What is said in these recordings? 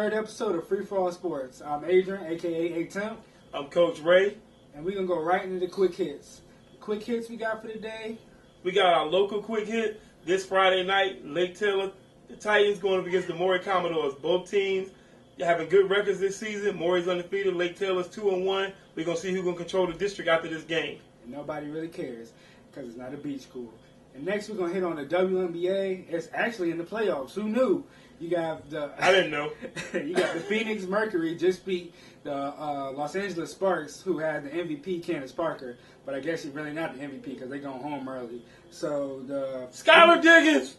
third episode of Free For All Sports. I'm Adrian, aka A-Temp. I'm Coach Ray. And we're going to go right into the quick hits. The quick hits we got for today. We got our local quick hit this Friday night. Lake Taylor, the Titans going up against the Maury Commodores. Both teams having good records this season. Maury's undefeated. Lake Taylor's 2-1. We're going to see who's going to control the district after this game. And nobody really cares because it's not a beach school. And next we're going to hit on the WNBA. It's actually in the playoffs. Who knew? You got I didn't know. You got the Phoenix Mercury just beat the Los Angeles Sparks, who had the MVP, Candace Parker. But I guess she's really not the MVP because they're going home early. So the Skylar Diggins.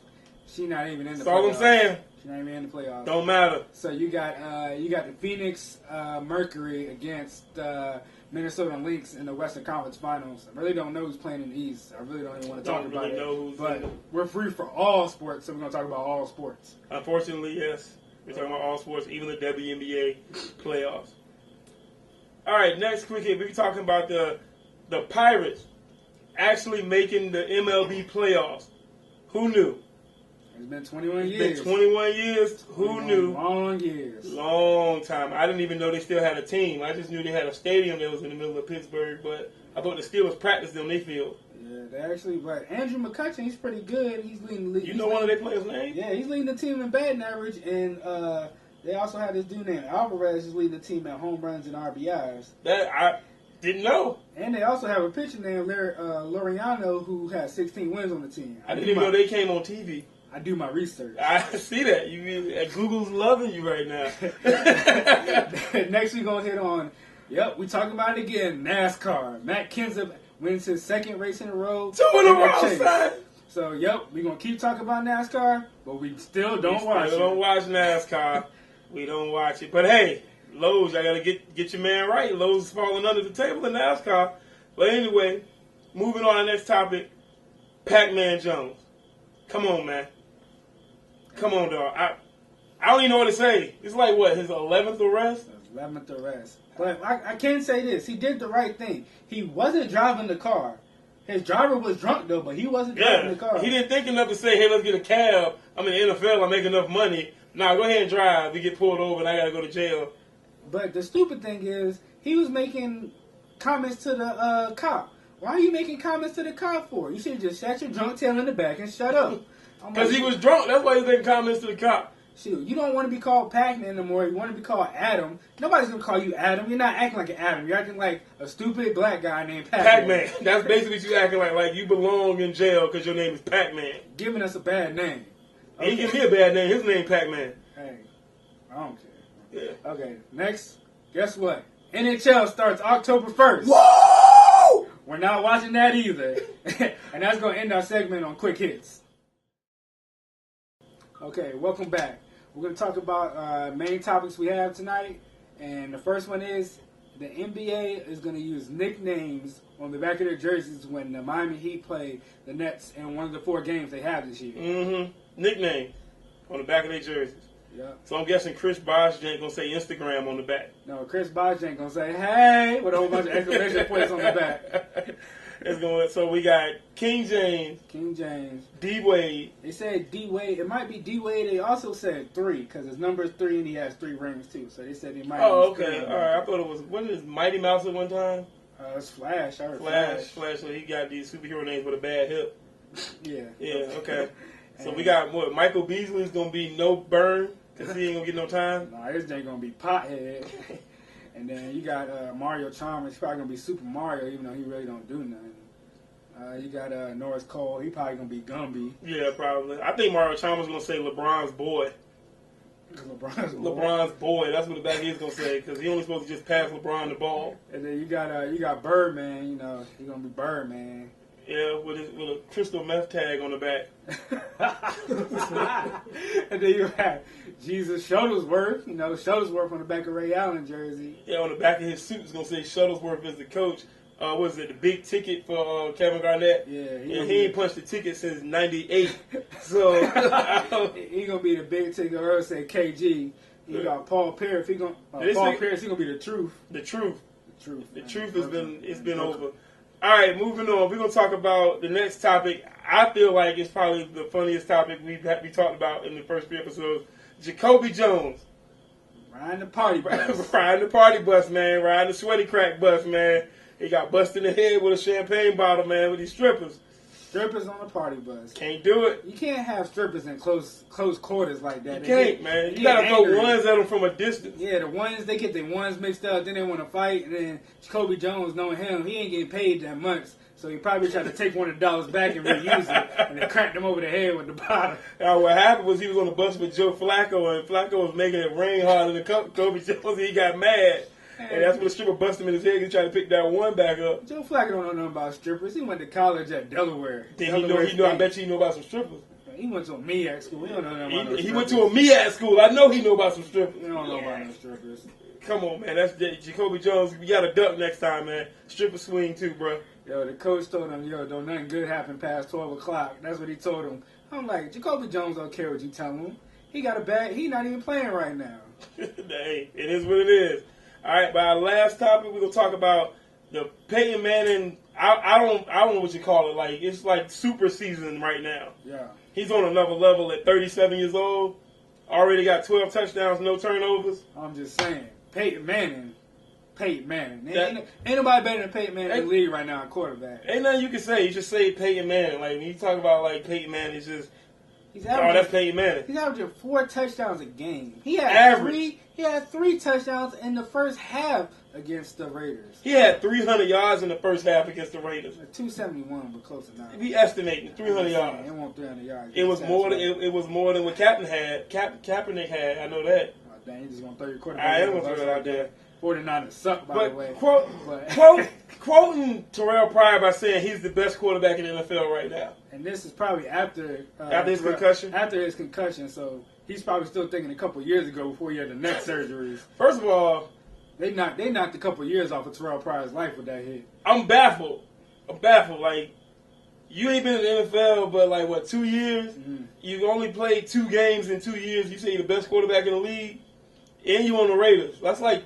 She's not even in the playoffs. That's all I'm saying. She's not even in the playoffs. Don't matter. So you got the Phoenix Mercury against Minnesota Lynx in the Western Conference Finals. I really don't know who's playing in the East. I really don't even want to talk about it. But we're free for all sports, so we're going to talk about all sports. Unfortunately, yes. We're talking about all sports, even the WNBA playoffs. All right, next quick hit. We're talking about the Pirates actually making the MLB playoffs. Who knew? It's been 21 years. It's been 21 years. Who knew? Long years. Long time. I didn't even know they still had a team. I just knew they had a stadium that was in the middle of Pittsburgh, but I thought the Steelers practiced on their field. Yeah, they actually, but Andrew McCutcheon, he's pretty good. He's leading the league. You know one of their players' names? Yeah, he's leading the team in batting average, and they also have this dude named Alvarez who's leading the team at home runs and RBIs. That I didn't know. And they also have a pitcher named Laureano who has 16 wins on the team. I didn't even know they came on TV. I do my research. I see that. You mean Google's loving you right now. Next we're going to hit on, we talking about it again, NASCAR. Matt Kenseth wins his second race in a row. 2 in a row, son. So, we're going to keep talking about NASCAR, but we still don't watch it. We don't watch NASCAR. We don't watch it. But, hey, Lowe's, I got to get your man right. Lowe's is falling under the table in NASCAR. But anyway, moving on to the next topic, Pac-Man Jones. Come on, man. Come on, dog. I don't even know what to say. It's like, what, his 11th arrest? His 11th arrest. But I can say this. He did the right thing. He wasn't driving the car. His driver was drunk, though, but he wasn't driving the car. He didn't think enough to say, hey, let's get a cab. I'm in the NFL. I make enough money. Nah, go ahead and drive. We get pulled over, and I got to go to jail. But the stupid thing is, he was making comments to the cop. Why are you making comments to the cop for? You should have just sat your drunk tail in the back and shut up. Because he was drunk. That's why he was making comments to the cop. Shoot, you don't want to be called Pac-Man anymore. You want to be called Adam. Nobody's going to call you Adam. You're not acting like an Adam. You're acting like a stupid black guy named Pac-Man. Pac-Man. That's basically what you acting like. Like you belong in jail because your name is Pac-Man. Giving us a bad name. Okay. He give me a bad name. His name Pac-Man. Hey, I don't care. Yeah. Okay, next. Guess what? NHL starts October 1st. Whoa! We're not watching that either. And that's going to end our segment on quick hits. Okay, welcome back. We're going to talk about main topics we have tonight. And the first one is the NBA is going to use nicknames on the back of their jerseys when the Miami Heat play the Nets in one of the 4 games they have this year. Mm-hmm. Nickname on the back of their jerseys. Yeah. So I'm guessing Chris Bosh ain't going to say Instagram on the back. No, Chris Bosh ain't going to say, hey, with a whole bunch of exclamation points on the back. So we got King James, D Wade. They said D Wade. It might be D Wade. They also said 3 because his number is 3 and he has 3 rings too. So they said he might. Oh, okay. All right. I thought it was. Wasn't it Mighty Mouse at one time? It's Flash. I heard Flash. So he got these superhero names with a bad hip. Yeah. Yeah. Okay. So we got what? Michael Beasley's gonna be no burn because he ain't gonna get no time. Nah, this ain't gonna be pothead. And then you got Mario Chalmers. He's probably going to be Super Mario, even though he really don't do nothing. You got Norris Cole. He probably going to be Gumby. Yeah, probably. I think Mario Chalmers going to say LeBron's boy. LeBron's boy. That's what the back is going to say because he only supposed to just pass LeBron the ball. And then you got Birdman. You know, he's going to be Birdman. Yeah, with a crystal meth tag on the back. And then you have Jesus Shuttlesworth. You know, Shuttlesworth on the back of Ray Allen jersey. Yeah, on the back of his suit is going to say Shuttlesworth is the coach. Was it the big ticket for Kevin Garnett? Yeah. He ain't punched the ticket since '98. So he going to be the big ticket. Or say KG. You got Paul Pierce. Paul Pierce, he going to be the truth. The truth. The truth has been over. All right, moving on. We're going to talk about the next topic. I feel like it's probably the funniest topic we talked about in the first 3 episodes. Jacoby Jones. Riding the party bus. Riding the party bus, man. Riding the sweaty crack bus, man. He got busted in the head with a champagne bottle, man, with these strippers. Strippers on the party bus. Can't do it. You can't have strippers in close quarters like that. You can't, man. You gotta throw ones at them from a distance. Yeah, the ones, they get the ones mixed up, then they want to fight, and then Jacoby Jones, knowing him, he ain't getting paid that much. So he probably tried to take one of the dollars back and reuse it, and then cracked him over the head with the bottle. Now, what happened was he was on the bus with Joe Flacco, and Flacco was making it rain harder than Kobe Jones, and he got mad. And that's when the stripper busted him in his head. He tried to pick that one back up. Joe Flacco don't know nothing about strippers. He went to college at Delaware. I bet you he know about some strippers. He went to a MEAC school. He don't know nothing about no strippers. He went to a MEAC school. I know he know about some strippers. He don't know about no strippers. Come on, man. That's Jacoby Jones. You got to duck next time, man. Stripper swing too, bro. Yo, the coach told him, don't nothing good happen past 12 o'clock. That's what he told him. I'm like, Jacoby Jones don't care what you tell him. He got a bag. He not even playing right now. Hey, it is what it is. All right, by our last topic, we're gonna talk about the Peyton Manning. I don't know what you call it. Like, it's like super season right now. Yeah. He's on another level at 37 years old. Already got 12 touchdowns, no turnovers. I'm just saying, Peyton Manning. Ain't nobody better than Peyton Manning in the league right now at quarterback. Ain't nothing you can say. You just say Peyton Manning. Like, when you talk about, like, Peyton Manning, it's just, that's Peyton Manning. He's averaging 4 touchdowns a game. He had three touchdowns in the first half against the Raiders. He had 300 yards in the first half against the Raiders. 271, but close enough. We estimating 300 yards. It wasn't 300 yards. It was more than what Kaepernick had. I know that. Oh, dang, you just gonna throw your quarterback. I am gonna throw it out there. 49ers suck, by the way. Quoting Terrell Pryor by saying he's the best quarterback in the NFL right now. And this is probably after his concussion. After his concussion, so he's probably still thinking a couple years ago before he had the neck surgeries. First of all, they knocked a couple years off of Terrell Pryor's life with that hit. I'm baffled. Like, you ain't been in the NFL, but like what, 2 years? Mm-hmm. You only played 2 games in 2 years. You say you're the best quarterback in the league. And you on the Raiders. That's like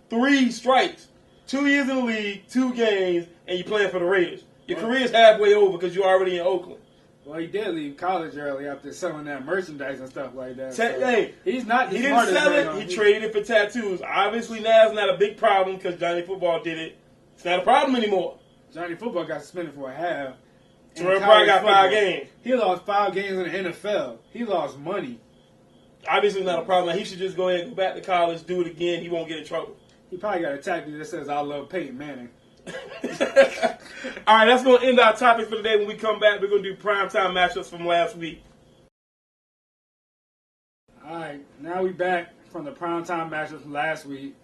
3 strikes. 2 years in the league, 2 games, and you playing for the Raiders. Your career's halfway over because you're already in Oakland. Well, he did leave college early after selling that merchandise and stuff like that. He didn't sell it. He traded it for tattoos. Obviously, now it's not a big problem because Johnny Football did it. It's not a problem anymore. Johnny Football got suspended for a half. Terrell Pryor got 5 games. He lost 5 games in the NFL. He lost money. Obviously not a problem. Like, he should just go ahead and go back to college, do it again. He won't get in trouble. He probably got a tattoo that says, "I love Peyton Manning." All right, that's going to end our topic for today. When we come back, we're going to do primetime matchups from last week. All right, now we back from the primetime matchups from last week.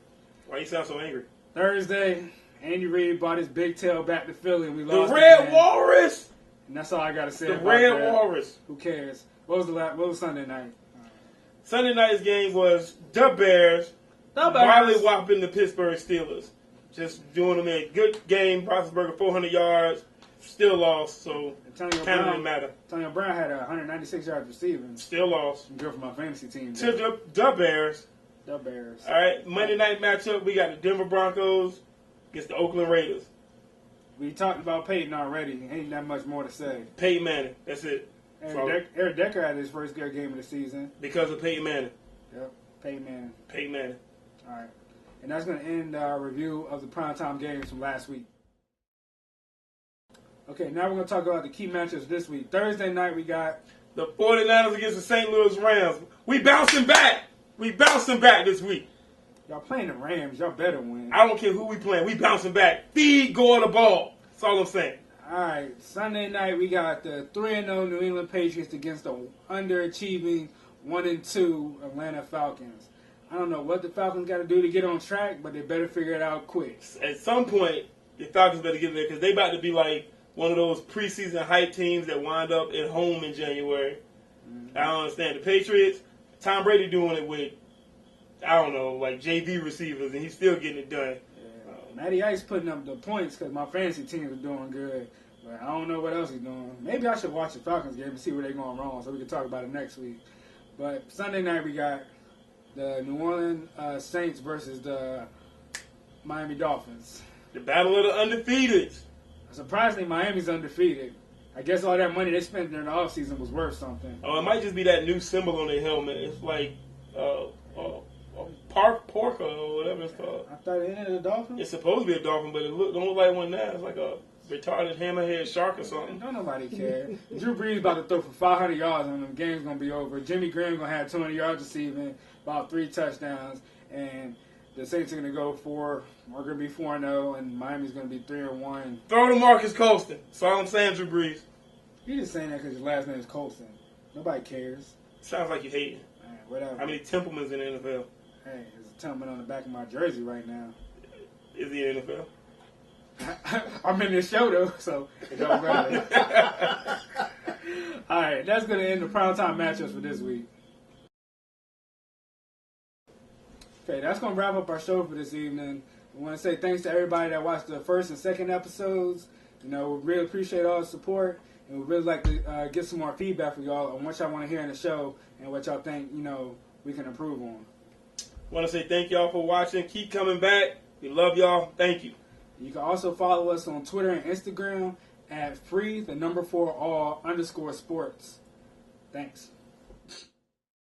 Why you sound so angry? Thursday, Andy Reid brought his big tail back to Philly, and we lost the Red Walrus. And that's all I got to say about that. The Red Walrus. Who cares? What was Sunday night? Sunday night's game was the Bears. Wiley whopping the Pittsburgh Steelers. Just doing them a good game. Roethlisberger 400 yards. Still lost, so kind of didn't matter. Antonio Brown had 196 yards receiving. Still lost. Good for my fantasy team. To the Bears. The Bears. All right, Monday night matchup, we got the Denver Broncos against the Oakland Raiders. We talked about Peyton already. Ain't that much more to say. Peyton Manning. That's it. Eric Decker had his first good game of the season. Because of Peyton Manning. Yep, Peyton Manning. Peyton Manning. All right. And that's going to end our review of the primetime games from last week. Okay, now we're going to talk about the key matchups this week. Thursday night, we got the 49ers against the St. Louis Rams. We bouncing back. This week. Y'all playing the Rams. Y'all better win. I don't care who we playing. We bouncing back. Feed Gore the ball. That's all I'm saying. All right, Sunday night, we got the 3-0 New England Patriots against the underachieving 1-2 Atlanta Falcons. I don't know what the Falcons got to do to get on track, but they better figure it out quick. At some point, the Falcons better get there because they about to be like one of those preseason hype teams that wind up at home in January. Mm-hmm. I don't understand. The Patriots, Tom Brady doing it with, I don't know, like JV receivers, and he's still getting it done. Yeah. Matty Ice putting up the points because my fantasy team is doing good. But I don't know what else he's doing. Maybe I should watch the Falcons game and see where they're going wrong so we can talk about it next week. But Sunday night we got the New Orleans Saints versus the Miami Dolphins. The battle of the undefeated. Surprisingly, Miami's undefeated. I guess all that money they spent during the offseason was worth something. Oh, it might just be that new symbol on their helmet. It's like Porker or whatever it's called. I thought it ended a dolphin. It's supposed to be a dolphin, but it don't look like one now. It's like a retarded hammerhead shark or something. Don't nobody care. Drew Brees about to throw for 500 yards and the game's going to be over. Jimmy Graham going to have 200 yards receiving, about 3 touchdowns, and the Saints are going to go we're going to be 4-0, and Miami's going to be 3-1. Throw to Marcus Colston. That's all I'm saying, Drew Brees. You're just saying that because your last name is Colson. Nobody cares. Sounds like you hate it. Man, whatever. How many Templemans in the NFL? Hey, there's a Templeman on the back of my jersey right now. Is he in the NFL? I'm in this show, though, so it don't matter. All right, that's going to end the primetime matchups for this week. Okay, that's going to wrap up our show for this evening. I want to say thanks to everybody that watched the first and second episodes. We really appreciate all the support, and we'd really like to get some more feedback from y'all on what y'all want to hear in the show and what y'all think, we can improve on. I want to say thank y'all for watching. Keep coming back. We love y'all. Thank you. You can also follow us on Twitter and Instagram at @4all_sports. Thanks.